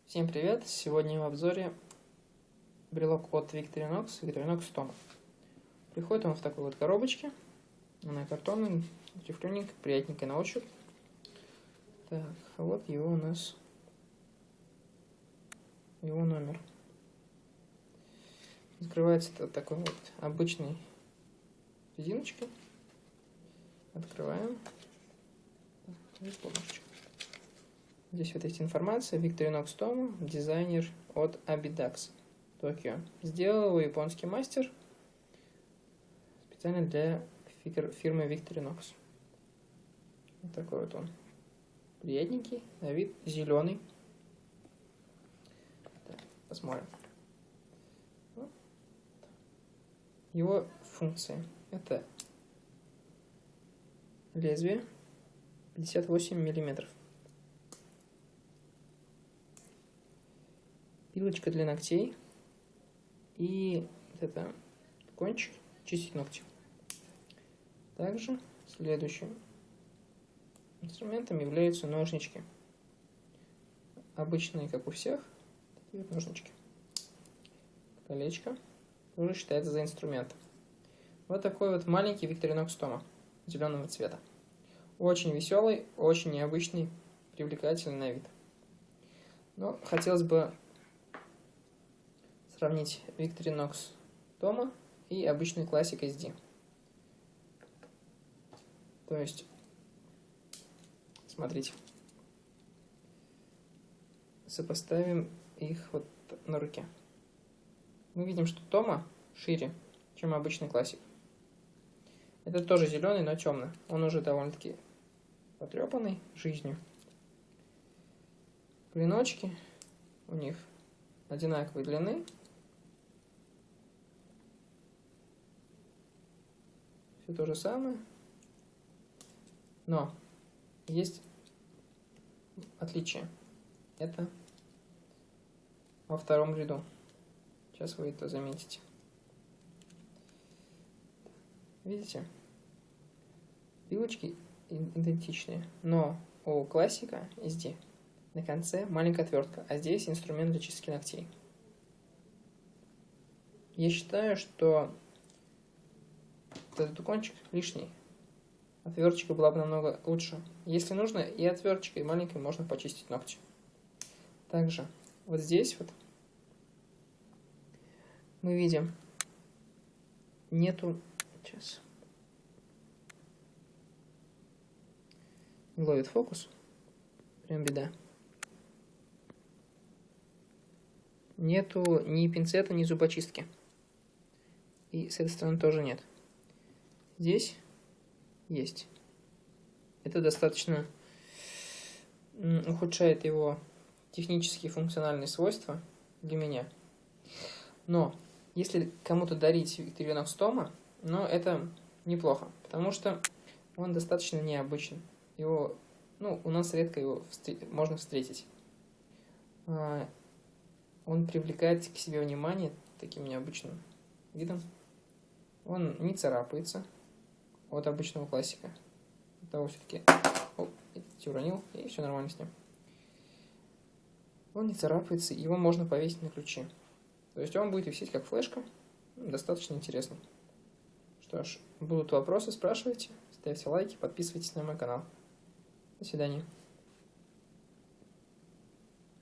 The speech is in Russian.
Всем привет! Сегодня в обзоре брелок от Victorinox Toma. Приходит он в такой вот коробочке. Она картонная, тефлёненькая, приятненькая на ощупь. Так, а вот его у нас его номер. Открывается это такой вот обычной резиночкой. Открываем. И помощь. Здесь вот есть информация. Victorinox Toma, дизайнер от Abidax, Токио. Сделал его японский мастер специально для фирмы Victorinox. Вот такой вот он. Приятненький, на вид зеленый. Так, посмотрим. Его функции. Это лезвие 58 миллиметров. Пилочка для ногтей и вот это кончик чистить ногти. Также следующим инструментом являются ножнички. Обычные, как у всех, такие вот ножнички. Колечко тоже считается за инструмент. Вот такой вот маленький Victorinox Toma зеленого цвета. Очень веселый, очень необычный, привлекательный на вид. Но хотелось бы сравнить Victorinox Toma и обычный Classic SD. То есть, смотрите, сопоставим их вот на руке. Мы видим, что Toma шире, чем обычный Classic. Это тоже зеленый, но темный. Он уже довольно-таки потрепанный жизнью. Клиночки у них одинаковой длины. Все то же самое. Но есть отличие. Это во втором ряду. Сейчас вы это заметите. Видите? Пилочки идентичные, но у классика SD на конце маленькая отвертка, а здесь инструмент для чистки ногтей. Я считаю, что этот кончик лишний. Отверточка была бы намного лучше. Если нужно, и отверточкой маленькой можно почистить ногти. Также вот здесь вот мы видим, нету, сейчас ловит фокус, прям беда. Нету ни пинцета, ни зубочистки. И с этой стороны тоже нет. Здесь есть. Это достаточно ухудшает его технические и функциональные свойства для меня. Но если кому-то дарить Victorinox Toma, но это неплохо, потому что он достаточно необычный. Его, у нас редко его можно встретить. Он привлекает к себе внимание таким необычным видом. Он не царапается от обычного классика. Того все-таки уронил, и все нормально с ним. Он не царапается, его можно повесить на ключи. То есть он будет висеть как флешка. Достаточно интересно. Что ж, будут вопросы, спрашивайте, ставьте лайки, подписывайтесь на мой канал. До свидания.